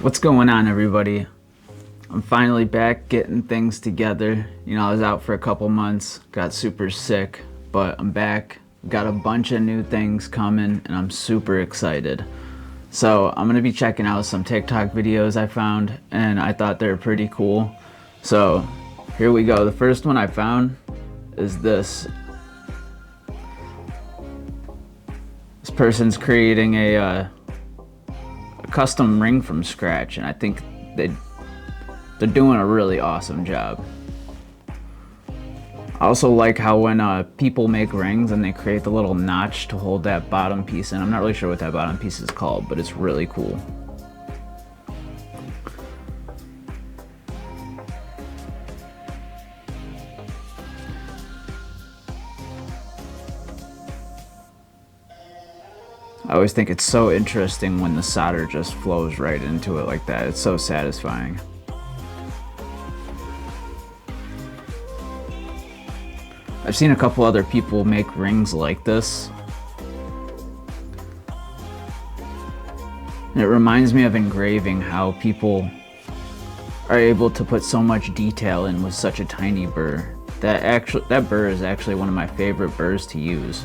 What's going on, everybody? I'm finally back getting things together. You know, I was out for a couple months, got super sick, but I'm back. Got a bunch of new things coming and I'm super excited. So I'm gonna be checking out some TikTok videos I found and I thought they were pretty cool. So here we go. The first one I found is this. This person's creating a custom ring from scratch, and I think they're doing a really awesome job. I also like how when people make rings and they create the little notch to hold that bottom piece in. I'm not really sure what that bottom piece is called, but it's really cool. I always think it's so interesting when the solder just flows right into it like that. It's so satisfying. I've seen a couple other people make rings like this. And it reminds me of engraving, how people are able to put so much detail in with such a tiny burr. That burr is actually one of my favorite burrs to use.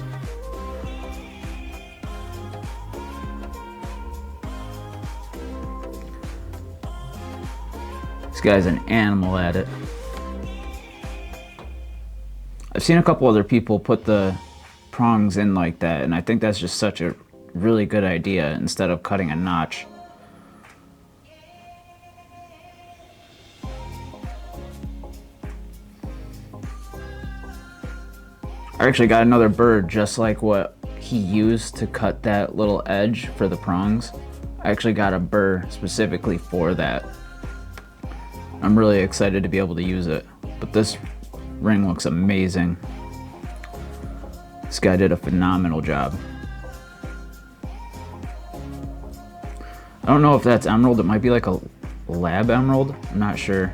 This guy's an animal at it. I've seen a couple other people put the prongs in like that, and I think that's just such a really good idea instead of cutting a notch. I actually got another burr just like what he used to cut that little edge for the prongs. I actually got a burr specifically for that. I'm really excited to be able to use it, but this ring looks amazing. This guy did a phenomenal job. I don't know if that's emerald. It might be like a lab emerald. I'm not sure.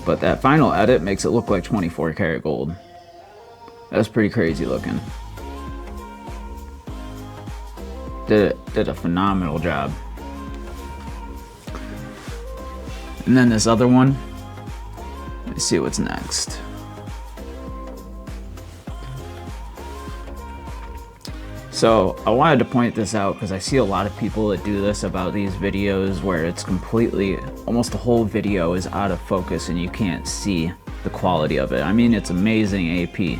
But that final edit makes it look like 24 karat gold. That's pretty crazy looking. Did a phenomenal job. And then this other one, let's see what's next. So I wanted to point this out because I see a lot of people that do this about these videos where it's completely, almost the whole video is out of focus and you can't see the quality of it. I mean, it's amazing AP.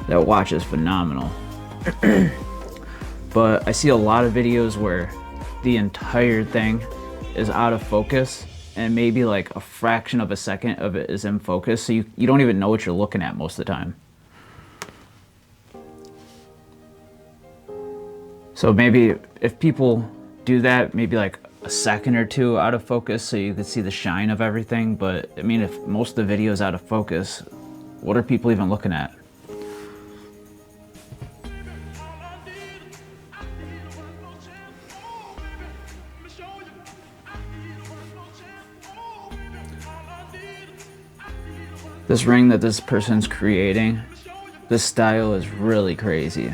That watch is phenomenal. But I see a lot of videos where the entire thing is out of focus and maybe like a fraction of a second of it is in focus, so you don't even know what you're looking at most of the time. So maybe if people do that, maybe like a second or two out of focus so you can see the shine of everything. But I mean, if most of the video is out of focus, what are people even looking at? This ring that this person's creating, this style is really crazy.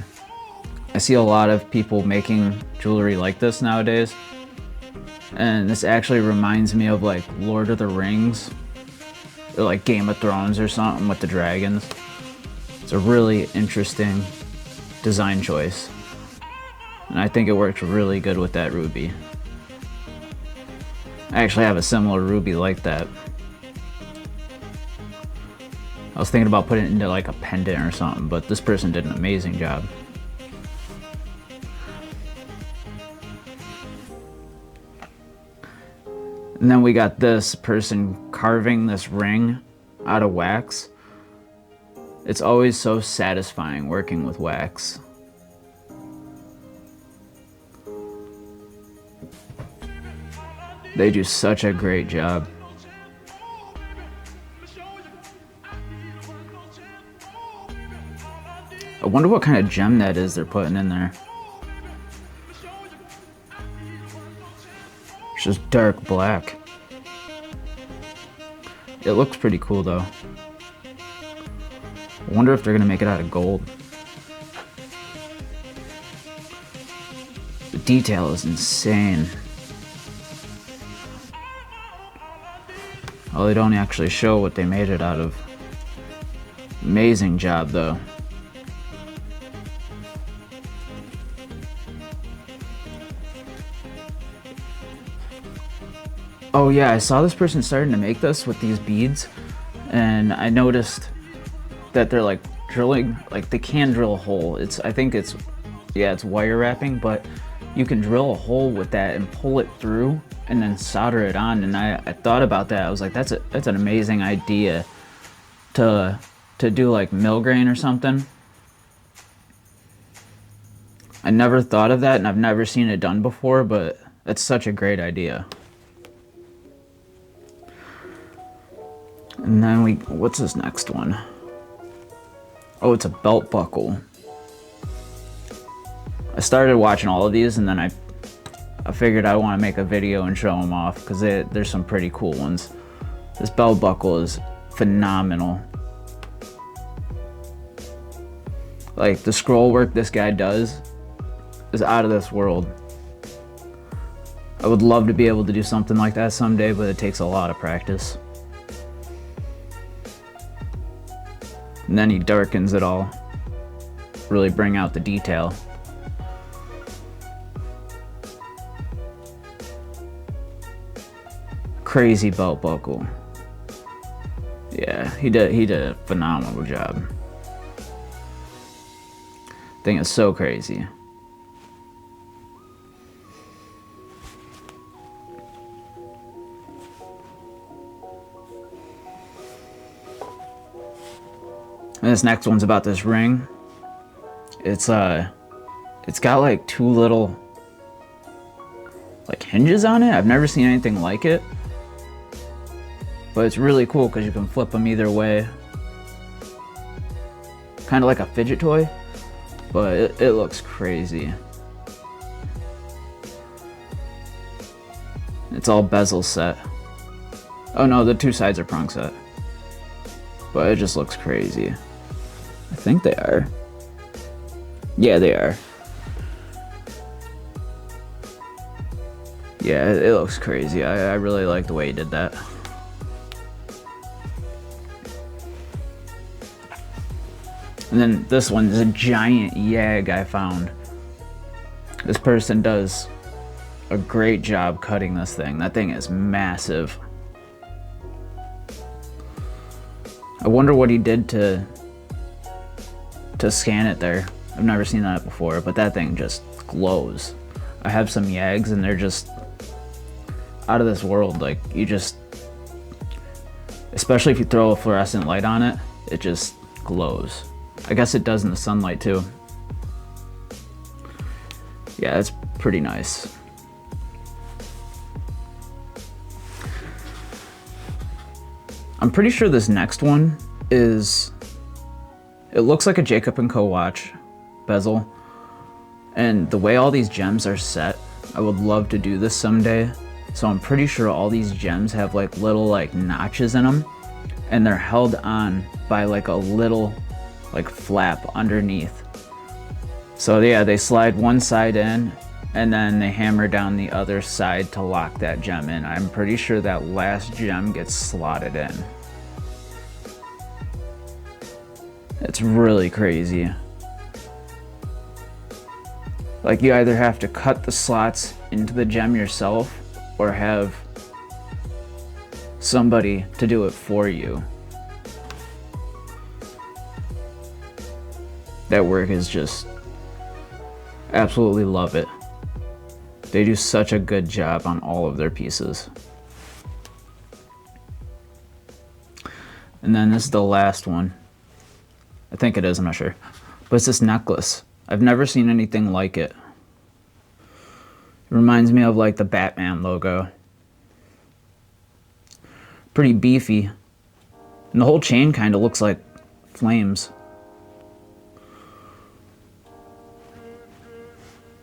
I see a lot of people making jewelry like this nowadays. And this actually reminds me of like Lord of the Rings, or like Game of Thrones or something with the dragons. It's a really interesting design choice. And I think it worked really good with that ruby. I actually have a similar ruby like that. I was thinking about putting it into like a pendant or something, but this person did an amazing job. And then we got this person carving this ring out of wax. It's always so satisfying working with wax. They do such a great job. I wonder what kind of gem that is they're putting in there. It's just dark black. It looks pretty cool though. I wonder if they're gonna make it out of gold. The detail is insane. Oh, they don't actually show what they made it out of. Amazing job though. Oh yeah, I saw this person starting to make this with these beads, and I noticed that they're like drilling, like they can drill a hole. I think it's wire wrapping, but you can drill a hole with that and pull it through and then solder it on. And I thought about that. I was like, that's an amazing idea to do like mill grain or something. I never thought of that, and I've never seen it done before, but it's such a great idea. And then what's this next one? Oh, it's a belt buckle. I started watching all of these, and then I figured I want to make a video and show them off, because there's some pretty cool ones. This belt buckle is phenomenal. Like, the scroll work this guy does is out of this world. I would love to be able to do something like that someday, but it takes a lot of practice. And then he darkens it all, really bring out the detail. Crazy belt buckle. Yeah, he did a phenomenal job. Thing is so crazy. And this next one's about this ring. It's got like two little like hinges on it. I've never seen anything like it. But it's really cool because you can flip them either way. Kind of like a fidget toy, but it looks crazy. It's all bezel set. Oh no, the two sides are prong set. But it just looks crazy. I think they are. Yeah, they are. Yeah, it looks crazy. I really like the way he did that. And then this one is a giant yag I found. This person does a great job cutting this thing. That thing is massive. I wonder what he did to scan it there. I've never seen that before, but that thing just glows. I have some yags and they're just out of this world. Like, you just, especially if you throw a fluorescent light on it, it just glows. I guess it does in the sunlight too. Yeah, it's pretty nice. I'm pretty sure this next one is, it looks like a Jacob & Co. watch bezel. And the way all these gems are set, I would love to do this someday. So I'm pretty sure all these gems have like little like notches in them, and they're held on by like a little like flap underneath. So yeah, they slide one side in and then they hammer down the other side to lock that gem in. I'm pretty sure that last gem gets slotted in. It's really crazy. Like, you either have to cut the slots into the gem yourself or have somebody to do it for you. That work is just, absolutely love it. They do such a good job on all of their pieces. And then this is the last one. I think it is, I'm not sure. But it's this necklace. I've never seen anything like it. It reminds me of like the Batman logo. Pretty beefy. And the whole chain kind of looks like flames.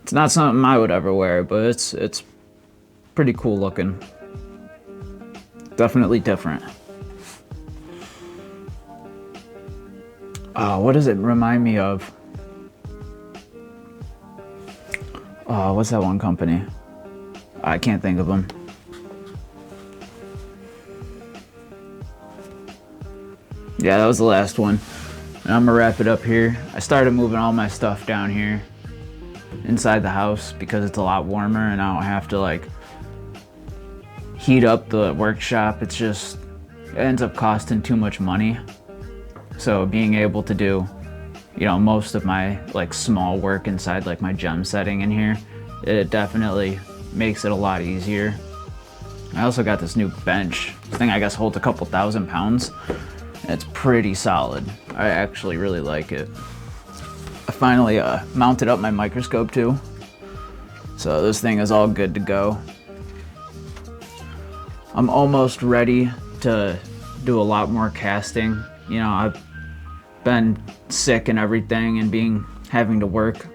It's not something I would ever wear, but it's pretty cool looking. Definitely different. Oh, what does it remind me of? what's that one company? I can't think of them. Yeah, that was the last one. And I'm gonna wrap it up here. I started moving all my stuff down here inside the house because it's a lot warmer and I don't have to like heat up the workshop. It ends up costing too much money. So being able to do, you know, most of my like small work inside like my gem setting in here, it definitely makes it a lot easier. I also got this new bench. This thing I guess holds a couple thousand pounds. It's pretty solid. I actually really like it. I finally mounted up my microscope too. So this thing is all good to go. I'm almost ready to do a lot more casting. You know, I've been sick and everything, and having to work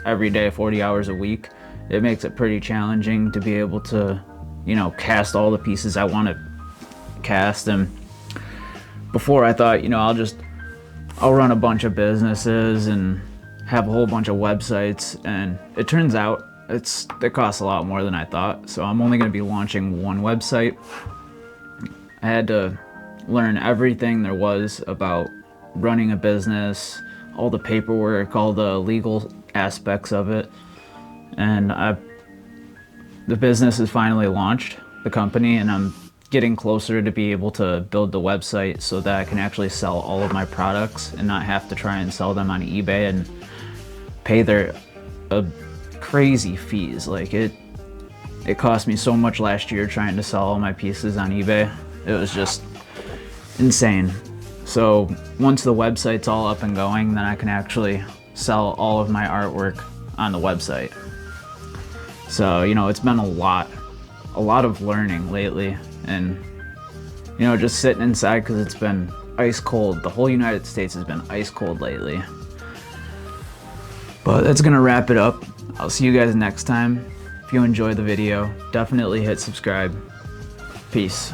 every day 40 hours a week. It makes it pretty challenging to be able to, you know, cast all the pieces I want to cast. And before I thought, you know, I'll run a bunch of businesses and have a whole bunch of websites, and it turns out it costs a lot more than I thought. So I'm only going to be launching one website. I had to learn everything there was about running a business, all the paperwork, all the legal aspects of it. And the business is finally launched, the company, and I'm getting closer to be able to build the website so that I can actually sell all of my products and not have to try and sell them on eBay and pay their crazy fees. Like it cost me so much last year trying to sell all my pieces on eBay. It was just insane. So once the website's all up and going, then I can actually sell all of my artwork on the website. So, you know, it's been a lot of learning lately, and, you know, just sitting inside because it's been ice cold. The whole United States has been ice cold lately. But that's gonna wrap it up. I'll see you guys next time. If you enjoyed the video, definitely hit subscribe. Peace.